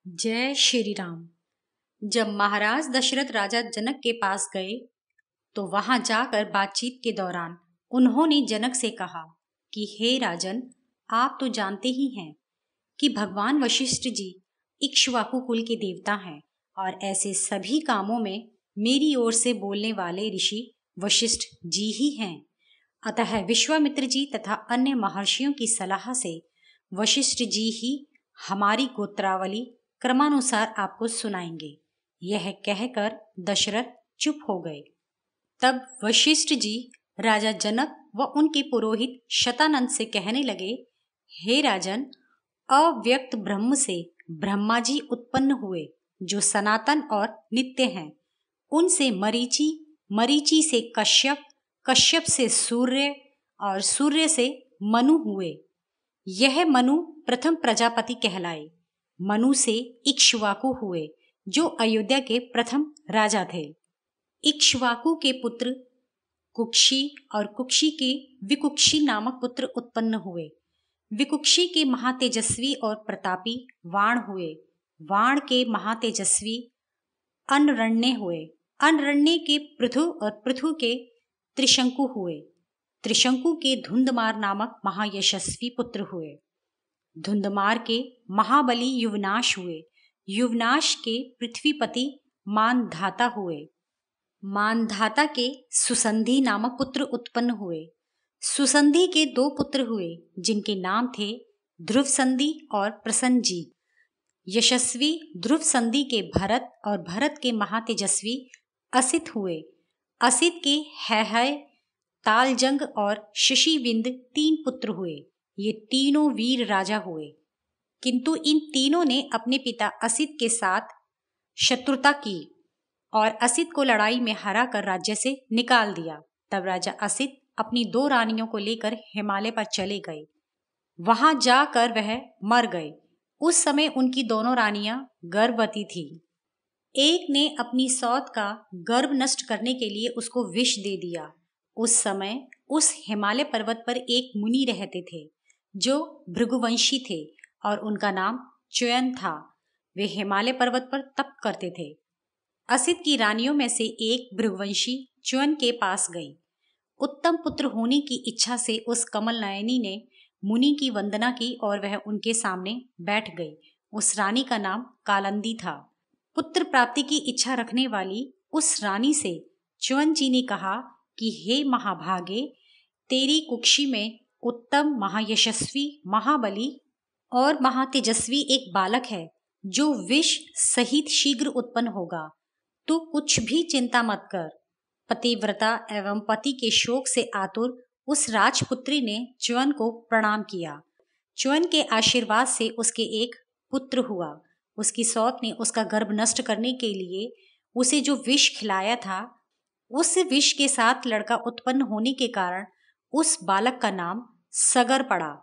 जय श्री राम। जब महाराज दशरथ राजा जनक के पास गए तो वहां जाकर बातचीत के दौरान उन्होंने जनक से कहा कि हे राजन, आप तो जानते ही हैं कि भगवान वशिष्ठ जी इक्ष्वाकु कुल के देवता हैं और ऐसे सभी कामों में मेरी ओर से बोलने वाले ऋषि वशिष्ठ जी ही हैं। अतः विश्वामित्र जी तथा अन्य महर्षियों की सलाह से वशिष्ठ जी ही हमारी गोत्रावली क्रमानुसार आपको सुनाएंगे। यह कहकर दशरथ चुप हो गए। तब वशिष्ठ जी राजा जनक व उनके पुरोहित शतानंद से कहने लगे, हे राजन, अव्यक्त ब्रह्म से ब्रह्मा जी उत्पन्न हुए जो सनातन और नित्य हैं। उनसे मरीचि, मरीचि से कश्यप, कश्यप से सूर्य और सूर्य से मनु हुए। यह मनु प्रथम प्रजापति कहलाए। मनु से इक्ष्वाकु हुए जो अयोध्या के प्रथम राजा थे। इक्ष्वाकु के पुत्र कुक्षी और कुक्षी के विकुक्षी नामक पुत्र उत्पन्न हुए। विकुक्षी के महातेजस्वी और प्रतापी वाण हुए। वाण के महातेजस्वी अनरण्य हुए। अनरण्य के पृथु और पृथु के त्रिशंकु हुए। त्रिशंकु के धुंधमार नामक महायशस्वी पुत्र हुए। धुंधमार के महाबली युवनाश हुए। युवनाश के पृथ्वीपति मानधाता हुए। मानधाता के सुसंधि नामक पुत्र उत्पन्न हुए। सुसंधि के दो पुत्र हुए जिनके नाम थे ध्रुव संधि और प्रसन्नजीत। यशस्वी ध्रुव संधि के भरत और भरत के महातेजस्वी असित हुए। असित के हैहय, तालजंग और शशिविंद तीन पुत्र हुए। ये तीनों वीर राजा हुए, किंतु इन तीनों ने अपने पिता असित के साथ शत्रुता की और असित को लड़ाई में हरा कर राज्य से निकाल दिया। तब राजा असित अपनी दो रानियों को लेकर हिमालय पर चले गए। वहां जाकर वह मर गए। उस समय उनकी दोनों रानियां गर्भवती थी। एक ने अपनी सौत का गर्भ नष्ट करने के लिए उसको विष दे दिया। उस समय उस हिमालय पर्वत पर एक मुनि रहते थे जो भृगुवंशी थे और उनका नाम च्यवन था। वे हिमालय पर्वत पर तप करते थे। असित की रानियों में से एक भृगुवंशी च्यवन के पास गई। उत्तम पुत्र होने की इच्छा से उस कमल नयनी ने मुनि की वंदना की और वह उनके सामने बैठ गई। उस रानी का नाम कालंदी था। पुत्र प्राप्ति की इच्छा रखने वाली उस रानी से च्यवन जी ने कहा कि हे महाभागे, तेरी कुक्षी में उत्तम, महायशस्वी, महाबली और महातेजस्वी एक बालक है जो विष सहित शीघ्र उत्पन्न होगा। तू कुछ भी चिंता मत कर। पतिव्रता एवं पति के शोक से आतुर उस राजपुत्री ने च्यवन को प्रणाम किया। च्यवन के आशीर्वाद से उसके एक पुत्र हुआ। उसकी सौत ने उसका गर्भ नष्ट करने के लिए उसे जो विष खिलाया था, उस विष के साथ लड़का उत्पन्न होने के कारण उस बालक का नाम सगर पड़ा।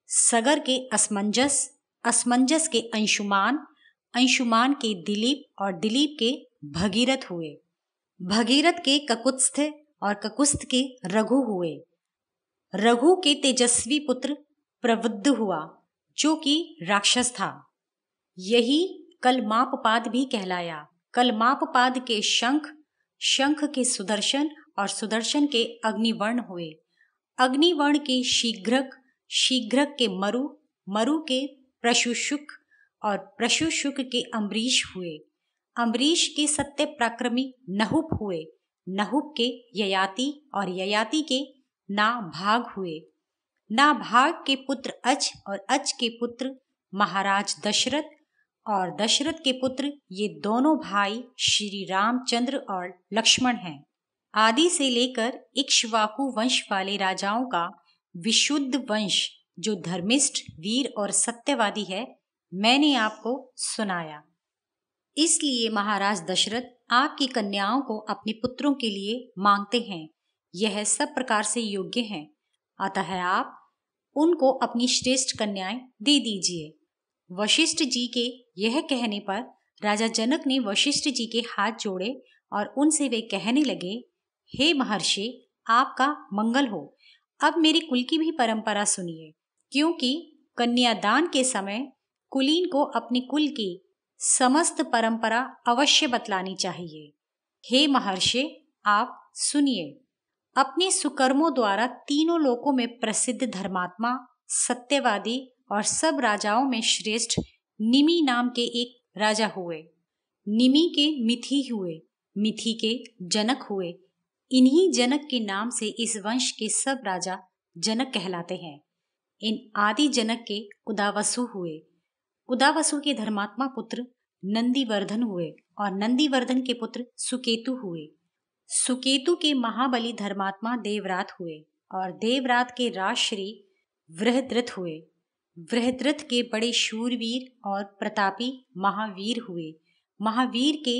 सगर के असमंजस, असमंजस के अंशुमान, अंशुमान के दिलीप और दिलीप के भगीरथ हुए। भगीरथ के ककुत्स्थ और ककुत्स्थ के रघु हुए। रघु के तेजस्वी पुत्र प्रवृद्ध हुआ जो कि राक्षस था। यही कलमापपाद भी कहलाया। कलमापपाद के शंख, शंख के सुदर्शन और सुदर्शन के अग्निवर्ण हुए। अग्निवर्ण के शीघ्रक, शीघ्रक के मरु, मरु के प्रशुशुक और प्रशुशुक के अम्बरीश हुए। अम्बरीश के सत्य पराक्रमी नहुप हुए। नहुप के ययाति और ययाति के नाभाग हुए। नाभाग के पुत्र अज और अज के पुत्र महाराज दशरथ और दशरथ के पुत्र ये दोनों भाई श्री रामचंद्र और लक्ष्मण हैं। आदि से लेकर इक्ष्वाकु वंश वाले राजाओं का विशुद्ध वंश जो धर्मिष्ठ, वीर और सत्यवादी है, मैंने आपको सुनाया। इसलिए महाराज दशरथ आपकी कन्याओं को अपने पुत्रों के लिए मांगते हैं। यह सब प्रकार से योग्य हैं, अतः आप उनको अपनी श्रेष्ठ कन्याएं दे दीजिए। वशिष्ठ जी के यह कहने पर राजा जनक ने वशिष्ठ जी के हाथ जोड़े और उनसे वे कहने लगे, हे महर्षि, आपका मंगल हो। अब मेरी कुल की भी परंपरा सुनिए, क्योंकि कन्यादान के समय कुलीन को अपने कुल की समस्त परंपरा अवश्य बतलानी चाहिए। हे महर्षि, आप सुनिए। अपने सुकर्मों द्वारा तीनों लोकों में प्रसिद्ध धर्मात्मा, सत्यवादी और सब राजाओं में श्रेष्ठ निमि नाम के एक राजा हुए। निमि के मिथि हुए, मिथि के जनक हुए। इन्हीं जनक के नाम से इस वंश के सब राजा जनक कहलाते हैं। इन आदि जनक के उदावसु हुए। उदावसु के धर्मात्मा पुत्र नंदीवर्धन हुए और नंदीवर्धन के पुत्र सुकेतु हुए। सुकेतु के महाबली धर्मात्मा देवरात हुए और देवरात के राजश्री वृहद्रथ हुए। वृहद्रथ के बड़े शूरवीर और प्रतापी महावीर हुए। महावीर के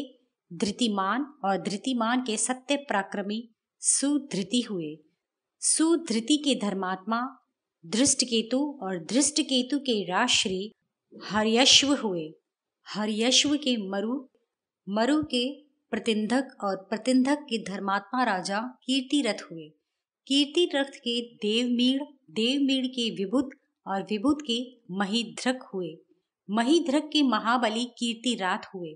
धृतिमान और धृतिमान के सत्य पराक्रमी सुधृति हुए। सुधृति के धर्मात्मा धृष्टकेतु और धृष्टकेतु के राजश्री हर्यश्व हुए। हर्यश्व के मरु के प्रतिंधक और प्रतिंधक के धर्मात्मा राजा कीर्तिरथ हुए। कीर्तिरथ के देवमीड़, देवमीड़ के विबुध और विबुध के महिध्रक हुए। महिध्रक के महाबली कीर्तिरात हुए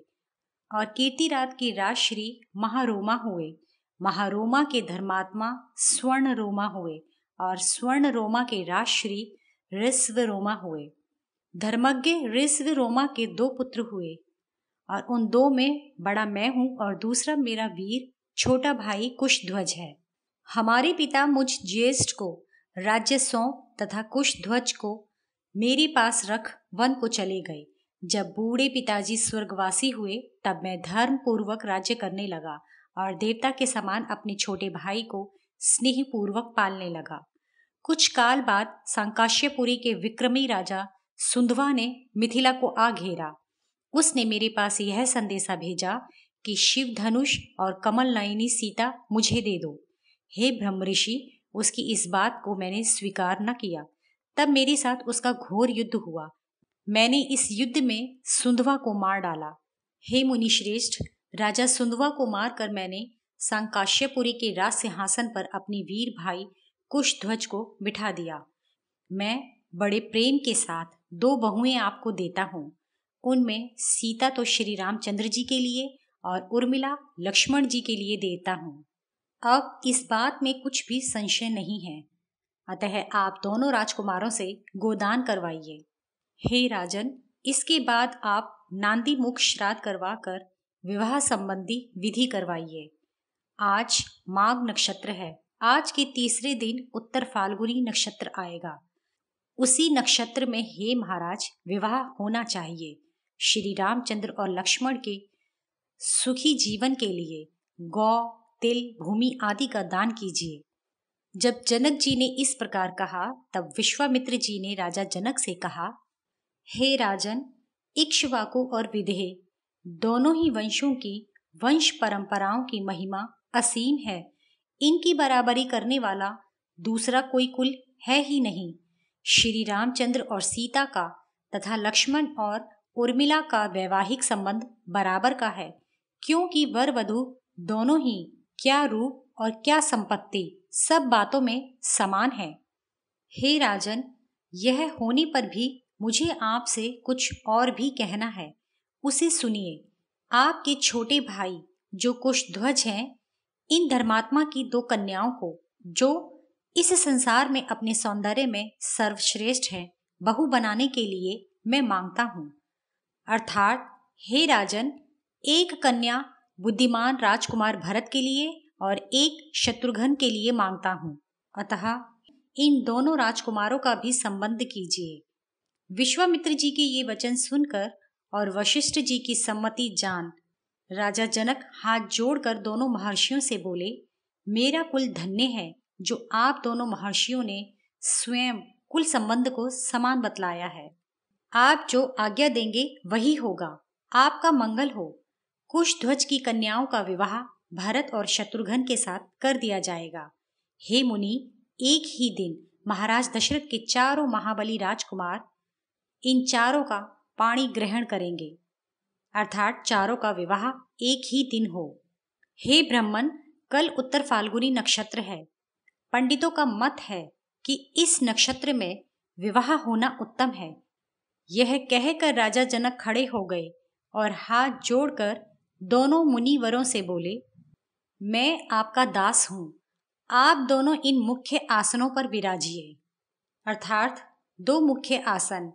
और कीर्तिरात के राजश्री महारोमा हुए। महारोमा के धर्मात्मा स्वर्णरोमा हुए और स्वर्णरोमा के राजश्री ऋष्वरोमा हुए। धर्मज्ञ ऋष्वरोमा के 2 पुत्र हुए और उन 2 में बड़ा मैं हूँ और दूसरा मेरा वीर छोटा भाई कुशध्वज है। हमारे पिता मुझ ज्येष्ठ को राज्य सौंप तथा कुशध्वज को मेरे पास रख वन को चले गए। जब बूढ़े पिताजी स्वर्गवासी हुए तब मैं धर्म पूर्वक राज्य करने लगा और देवता के समान अपने छोटे भाई को स्नेह पूर्वक पालने लगा। कुछ काल बाद सांकाश्यपुरी के विक्रमी राजा सुंधवा ने मिथिला को आ घेरा। उसने मेरे पास यह संदेशा भेजा कि शिव धनुष और कमल नयनी सीता मुझे दे दो। हे ब्रह्मऋषि, उसकी इस बात को मैंने स्वीकार न किया। तब मेरे साथ उसका घोर युद्ध हुआ। मैंने इस युद्ध में सुंधवा को मार डाला। हे मुनि श्रेष्ठ, राजा सुंधवा को मारकर मैंने सांकाश्यपुरी के राज सिंहासन पर अपने वीर भाई कुशध्वज को बिठा दिया। मैं बड़े प्रेम के साथ 2 बहुएं आपको देता हूँ। उनमें सीता तो श्री रामचंद्र जी के लिए और उर्मिला लक्ष्मण जी के लिए देता हूँ। अब इस बात में कुछ भी संशय नहीं है, अतः आप दोनों राजकुमारों से गोदान करवाइए। हे राजन, इसके बाद आप नांदी मुख श्राद्ध करवाकर विवाह संबंधी विधि करवाइए। आज माघ नक्षत्र है। आज के तीसरे दिन उत्तर फाल्गुनी नक्षत्र आएगा। उसी नक्षत्र में हे महाराज विवाह होना चाहिए। श्री रामचंद्र और लक्ष्मण के सुखी जीवन के लिए गौ, तिल, भूमि आदि का दान कीजिए। जब जनक जी ने इस प्रकार कहा तब विश्वामित्र जी ने राजा जनक से कहा, हे राजन, इक्ष्वाकु और विदेह दोनों ही वंशों की वंश परंपराओं की महिमा असीम है। इनकी बराबरी करने वाला दूसरा कोई कुल है ही नहीं। श्री रामचंद्र और सीता का तथा लक्ष्मण और उर्मिला का वैवाहिक संबंध बराबर का है, क्योंकि वर वधू दोनों ही क्या रूप और क्या संपत्ति सब बातों में समान है। हे राजन, यह होने पर भी मुझे आपसे कुछ और भी कहना है, उसे सुनिए। आपके छोटे भाई जो कुशध्वज हैं, इन धर्मात्मा की 2 कन्याओं को, जो इस संसार में अपने सौंदर्य में सर्वश्रेष्ठ है, बहू बनाने के लिए मैं मांगता हूँ। अर्थात हे राजन, एक कन्या बुद्धिमान राजकुमार भरत के लिए और एक शत्रुघ्न के लिए मांगता हूँ। अतः इन दोनों राजकुमारों का भी संबंध कीजिए। विश्वामित्र जी के ये वचन सुनकर और वशिष्ठ जी की सम्मति जान राजा जनक हाथ जोड़कर दोनों महर्षियों से बोले, मेरा कुल धन्य है जो आप दोनों महर्षियों ने स्वयं कुल संबंध को समान बतलाया है। आप जो आज्ञा देंगे वही होगा। आपका मंगल हो। कुशध्वज की कन्याओं का विवाह भरत और शत्रुघ्न के साथ कर दिया जाएगा। हे मुनि, एक ही दिन महाराज दशरथ के चारों महाबली राजकुमार इन चारों का पाणी ग्रहण करेंगे, अर्थात चारों का विवाह एक ही दिन हो। हे ब्राह्मण, कल उत्तर फाल्गुनी नक्षत्र है। पंडितों का मत है कि इस नक्षत्र में विवाह होना उत्तम है। यह कहकर राजा जनक खड़े हो गए और हाथ जोड़कर दोनों मुनिवरों से बोले, मैं आपका दास हूँ, आप दोनों इन मुख्य आसनों पर विराजिए। अर्थात 2 मुख्य आसन,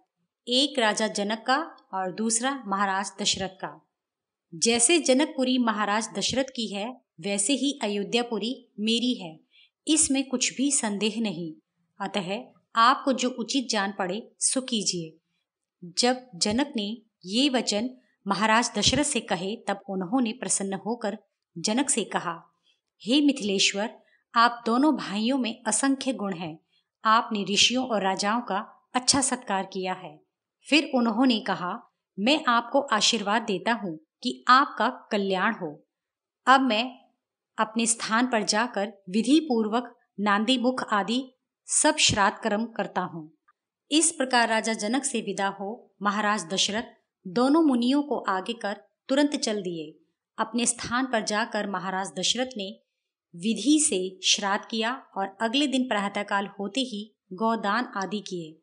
एक राजा जनक का और दूसरा महाराज दशरथ का। जैसे जनकपुरी महाराज दशरथ की है, वैसे ही अयोध्यापुरी मेरी है, इसमें कुछ भी संदेह नहीं। अतः आपको जो उचित जान पड़े सो कीजिए। जब जनक ने ये वचन महाराज दशरथ से कहे, तब उन्होंने प्रसन्न होकर जनक से कहा, हे मिथिलेश्वर, आप दोनों भाइयों में असंख्य गुण हैं। आपने ऋषियों और राजाओं का अच्छा सत्कार किया है। फिर उन्होंने कहा, मैं आपको आशीर्वाद देता हूँ कि आपका कल्याण हो। अब मैं अपने स्थान पर जाकर विधि पूर्वक नांदी मुख आदि सब श्राद्ध कर्म करता हूँ। इस प्रकार राजा जनक से विदा हो महाराज दशरथ दोनों मुनियों को आगे कर तुरंत चल दिए। अपने स्थान पर जाकर महाराज दशरथ ने विधि से श्राद्ध किया और अगले दिन प्रातःकाल होते ही गौदान आदि किए।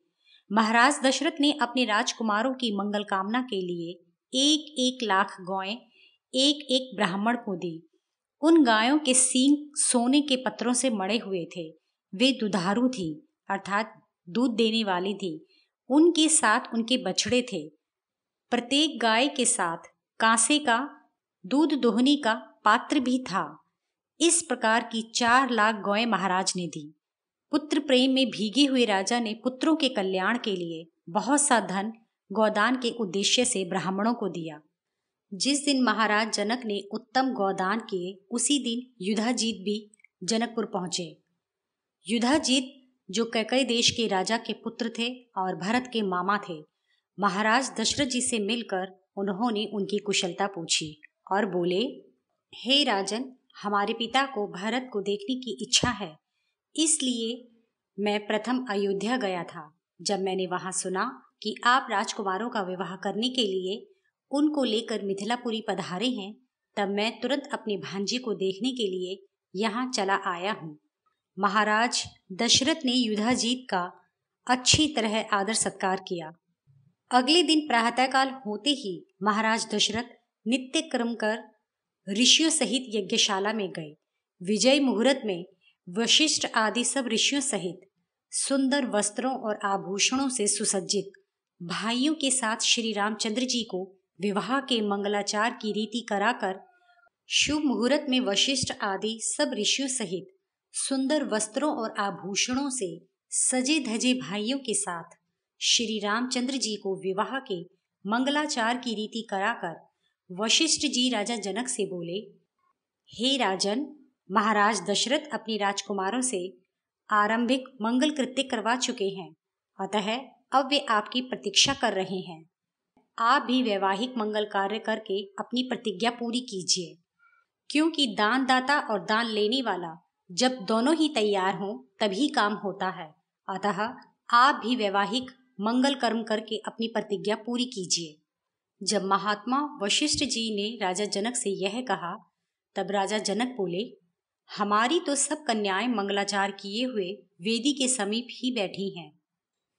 महाराज दशरथ ने अपने राजकुमारों की मंगल कामना के लिए 1-1 लाख गौएं एक एक ब्राह्मण को दी। उन गायों के सींग सोने के पत्रों से मढ़े हुए थे। वे दुधारू थी, अर्थात दूध देने वाली थी। उनके साथ उनके बछड़े थे। प्रत्येक गाय के साथ कांसे का दूध दोहनी का पात्र भी था। इस प्रकार की 4 लाख गौएं महाराज ने दी। पुत्र प्रेम में भीगे हुए राजा ने पुत्रों के कल्याण के लिए बहुत सा धन गौदान के उद्देश्य से ब्राह्मणों को दिया। जिस दिन महाराज जनक ने उत्तम गौदान किए, उसी दिन युधाजीत भी जनकपुर पहुंचे। युधाजीत जो कैकई देश के राजा के पुत्र थे और भरत के मामा थे, महाराज दशरथ जी से मिलकर उन्होंने उनकी कुशलता पूछी और बोले, हे राजन, हमारे पिता को भरत को देखने की इच्छा है, इसलिए मैं प्रथम अयोध्या गया था। जब मैंने वहां सुना कि आप राजकुमारों का विवाह करने के लिए उनको लेकर मिथिलापुरी पधारे हैं, तब मैं तुरंत अपने भांजे को देखने के लिए यहाँ चला आया हूँ। महाराज दशरथ ने युधाजीत का अच्छी तरह आदर सत्कार किया। अगले दिन प्रातःकाल होते ही महाराज दशरथ नित्य क्रम कर ऋषियों सहित यज्ञशाला में गए। विजय मुहूर्त में वशिष्ठ आदि सब ऋषियों सहित सुंदर वस्त्रों और आभूषणों से सुसज्जित भाइयों के साथ श्री रामचंद्र जी को विवाह के मंगलाचार की रीति कराकर शुभ मुहूर्त में वशिष्ठ आदि सब ऋषियों सहित सुंदर वस्त्रों और आभूषणों से सजे धजे भाइयों के साथ श्री रामचंद्र जी को विवाह के मंगलाचार की रीति कराकर वशिष्ठ जी राजा जनक से बोले, हे राजन, महाराज दशरथ अपने राजकुमारों से आरंभिक मंगल कृत्य करवा चुके हैं, अतः अब वे आपकी प्रतीक्षा कर रहे हैं। आप भी वैवाहिक मंगल कार्य करके अपनी प्रतिज्ञा पूरी कीजिए, क्योंकि दान दाता और दान लेने वाला जब दोनों ही तैयार हों तभी काम होता है। अतः आप भी वैवाहिक मंगल कर्म करके अपनी प्रतिज्ञा पूरी कीजिए। जब महात्मा वशिष्ठ जी ने राजा जनक से यह कहा, तब राजा जनक बोले, हमारी तो सब कन्याएं मंगलाचार किए हुए वेदी के समीप ही बैठी हैं।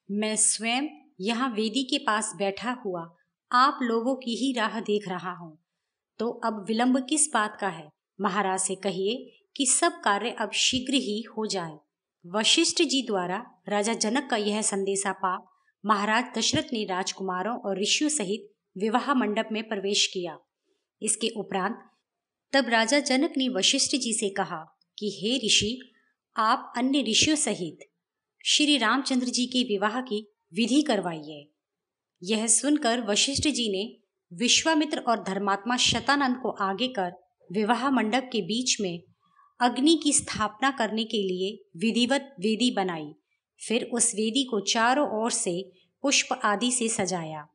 मैं स्वयं यहाँ वेदी के पास बैठा हुआ आप लोगों की ही राह देख रहा हूँ। तो अब विलंब किस बात का है? महाराज से कहिए कि सब कार्य अब शीघ्र ही हो जाए। वशिष्ठ जी द्वारा राजा जनक का यह संदेशा पा महाराज दशरथ ने राजकुमारों और ऋषियों सहित विवाह मंडप में प्रवेश किया। इसके उपरांत तब राजा जनक ने वशिष्ठ जी से कहा कि हे ऋषि, आप अन्य ऋषियों सहित श्री रामचंद्र जी के विवाह की विधि करवाइए। यह सुनकर वशिष्ठ जी ने विश्वामित्र और धर्मात्मा शतानंद को आगे कर विवाह मंडप के बीच में अग्नि की स्थापना करने के लिए विधिवत वेदी बनाई। फिर उस वेदी को चारों ओर से पुष्प आदि से सजाया।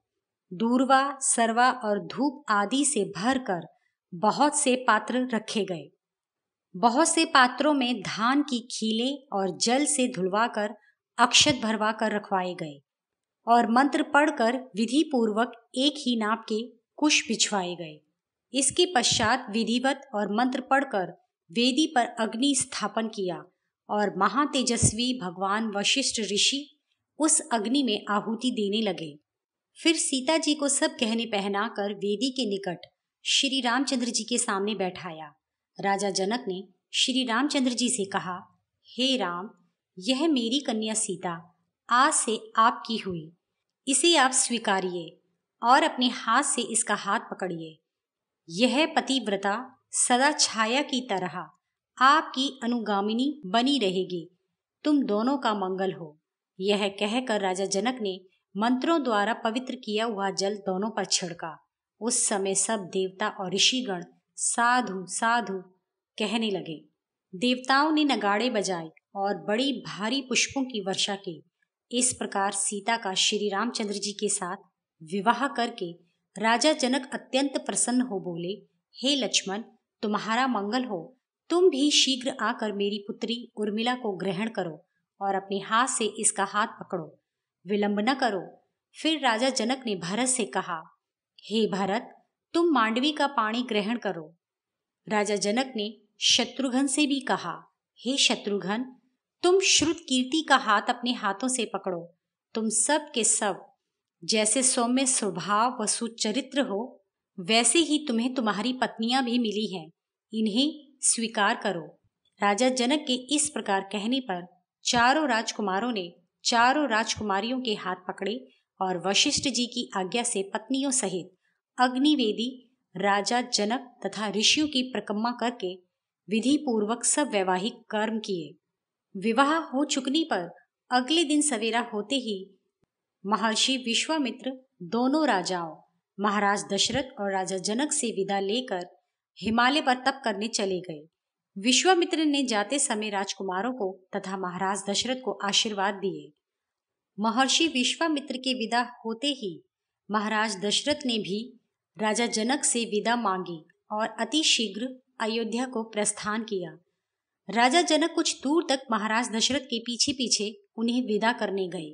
दूर्वा, सरवा और धूप आदि से भरकर बहुत से पात्र रखे गए। बहुत से पात्रों में धान की खीलें और जल से धुलवाकर अक्षत भरवा कर रखवाए गए और मंत्र पढ़कर विधि पूर्वक एक ही नाप के कुश बिछवाए गए। इसके पश्चात विधिवत और मंत्र पढ़कर वेदी पर अग्नि स्थापन किया और महातेजस्वी भगवान वशिष्ठ ऋषि उस अग्नि में आहुति देने लगे। फिर सीता जी को सब गहने पहनाकर वेदी के निकट श्री रामचंद्र जी के सामने बैठाया। राजा जनक ने श्री रामचंद्र जी से कहा, हे राम, यह मेरी कन्या सीता आज से आपकी हुई। इसे आप स्वीकारिए और अपने हाथ से इसका हाथ पकड़िए। यह पतिव्रता सदा छाया की तरह आपकी अनुगामिनी बनी रहेगी। तुम दोनों का मंगल हो। यह कहकर राजा जनक ने मंत्रों द्वारा पवित्र किया हुआ जल दोनों पर छिड़का। उस समय सब देवता और ऋषिगण साधु साधु कहने लगे। देवताओं ने नगाड़े बजाए और बड़ी भारी पुष्पों की वर्षा की। इस प्रकार सीता का श्री रामचंद्र जी के साथ विवाह करके राजा जनक अत्यंत प्रसन्न हो बोले, हे लक्ष्मण, तुम्हारा मंगल हो। तुम भी शीघ्र आकर मेरी पुत्री उर्मिला को ग्रहण करो और अपने हाथ से इसका हाथ पकड़ो, विलंब न करो। फिर राजा जनक ने भरत से कहा, हे भरत, तुम मांडवी का पानी ग्रहण करो। राजा जनक ने शत्रुघ्न से भी कहा, हे शत्रुघ्न, तुम श्रुत कीर्ति का हाथ अपने हाथों से पकड़ो। तुम सब के सब जैसे सौम्य स्वभाव व सुचरित्र हो, वैसे ही तुम्हें तुम्हारी पत्नियां भी मिली हैं। इन्हें स्वीकार करो। राजा जनक के इस प्रकार कहने पर चारों राजकुमारों ने चारों राजकुमारियों के हाथ पकड़े और वशिष्ठ जी की आज्ञा से पत्नियों सहित अग्निवेदी राजा जनक तथा ऋषियों की परिक्रमा करके विधि पूर्वक सब वैवाहिक कर्म किए। विवाह हो चुकने पर अगले दिन सवेरा होते ही महर्षि विश्वामित्र दोनों राजाओं महाराज दशरथ और राजा जनक से विदा लेकर हिमालय पर तप करने चले गए। विश्वामित्र ने जाते समय राजकुमारों को तथा महाराज दशरथ को आशीर्वाद दिए। महर्षि विश्वामित्र के विदा होते ही महाराज दशरथ ने भी राजा जनक से विदा मांगी और अति शीघ्र अयोध्या को प्रस्थान किया। राजा जनक कुछ दूर तक महाराज दशरथ के पीछे पीछे उन्हें विदा करने गए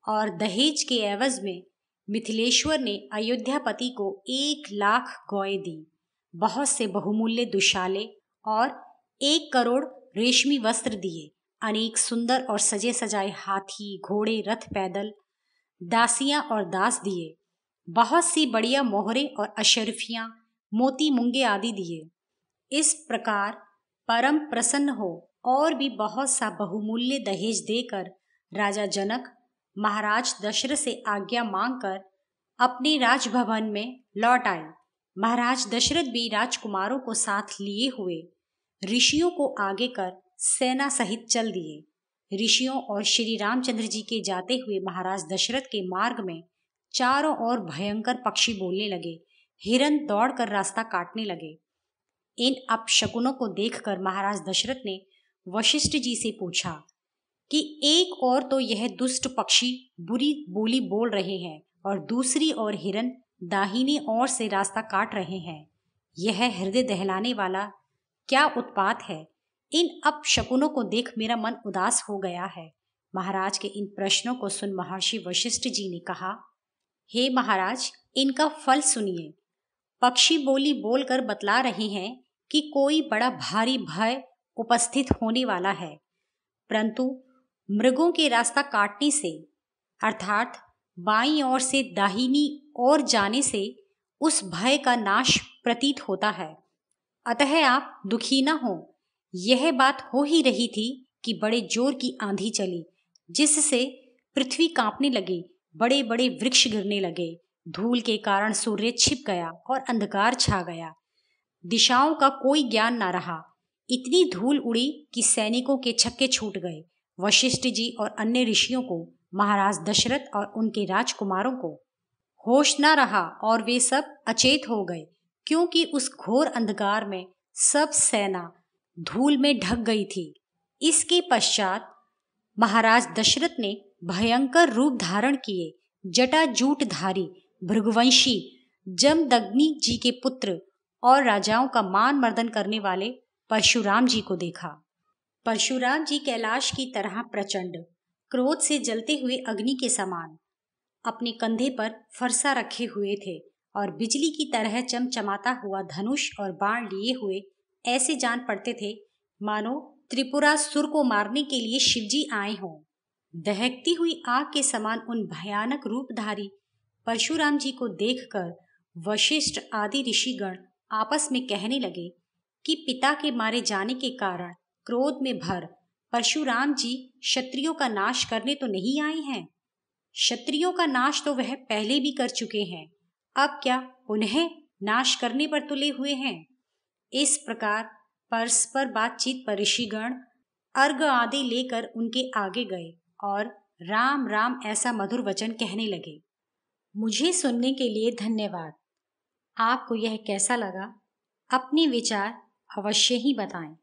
और दहेज के एवज में मिथिलेश्वर ने अयोध्यापति को 1,00,000 गौएं दी, बहुत से बहुमूल्य दुशाले और 1 करोड़ रेशमी वस्त्र दिए, अनेक सुंदर और सजे सजाए हाथी, घोड़े, रथ, पैदल, दासियां और दास दिए, बहुत सी बढ़िया मोहरे और अशरफियां, मोती, मूंगे आदि दिए। इस प्रकार परम प्रसन्न हो और भी बहुत सा बहुमूल्य दहेज देकर राजा जनक महाराज दशरथ से आज्ञा मांगकर अपने राजभवन में लौट आए। महाराज दशरथ भी राजकुमारों को साथ लिए हुए ऋषियों को आगे कर सेना सहित चल दिए। ऋषियों और श्री रामचंद्र जी के जाते हुए महाराज दशरथ के मार्ग में चारों ओर भयंकर पक्षी बोलने लगे, हिरन दौड़कर रास्ता काटने लगे। इन अपशकुनों को देखकर महाराज दशरथ ने वशिष्ठ जी से पूछा कि एक ओर तो यह दुष्ट पक्षी बुरी बोली बोल रहे हैं और दूसरी ओर हिरन दाहिनी ओर से रास्ता काट रहे हैं। यह हृदय दहलाने वाला क्या उत्पात है। इन अपशकुनों को देख मेरा मन उदास हो गया है। महाराज के इन प्रश्नों को सुन महर्षि वशिष्ठ जी ने कहा, हे महाराज, इनका फल सुनिए। पक्षी बोली बोलकर बतला रहे हैं कि कोई बड़ा भारी भय उपस्थित होने वाला है, परंतु मृगों के रास्ता काटने से अर्थात बाईं ओर से दाहिनी ओर जाने से उस भय का नाश प्रतीत होता है। अतः आप दुखी न हो। यह बात हो ही रही थी कि बड़े जोर की आंधी चली, जिससे पृथ्वी कांपने लगी, बड़े बड़े वृक्ष गिरने लगे, धूल के कारण सूर्य छिप गया और अंधकार छा गया। दिशाओं का कोई ज्ञान न रहा। इतनी धूल उड़ी कि सैनिकों के छक्के छूट गए। वशिष्ठ जी और अन्य ऋषियों को, महाराज दशरथ और उनके राजकुमारों को होश न रहा और वे सब अचेत हो गए, क्योंकि उस घोर अंधकार में सब सेना धूल में ढक गई थी। इसके पश्चात महाराज दशरथ ने भयंकर रूप धारण किए जटाजूटधारी भृगुवंशी जमदग्नि जी के पुत्र और राजाओं का मान मर्दन करने वाले परशुराम जी को देखा। परशुराम जी कैलाश की तरह प्रचंड, क्रोध से जलते हुए अग्नि के समान अपने कंधे पर फरसा रखे हुए थे और बिजली की तरह चमचमाता हुआ धनुष और बाण लिए हुए ऐसे जान पड़ते थे मानो त्रिपुरासुर को मारने के लिए शिवजी आए हों। दहकती हुई आग के समान उन भयानक रूपधारी परशुराम जी को देखकर वशिष्ठ आदि ऋषिगण आपस में कहने लगे कि पिता के मारे जाने के कारण क्रोध में भर परशुराम जी क्षत्रियों का नाश करने तो नहीं आए हैं। क्षत्रियों का नाश तो वह पहले भी कर चुके हैं, अब क्या उन्हें नाश करने पर तुले हुए हैं। इस प्रकार परस्पर बातचीत पर ऋषिगण अर्घ आदि लेकर उनके आगे गए और राम राम ऐसा मधुर वचन कहने लगे। मुझे सुनने के लिए धन्यवाद। आपको यह कैसा लगा? अपने विचार अवश्य ही बताएं।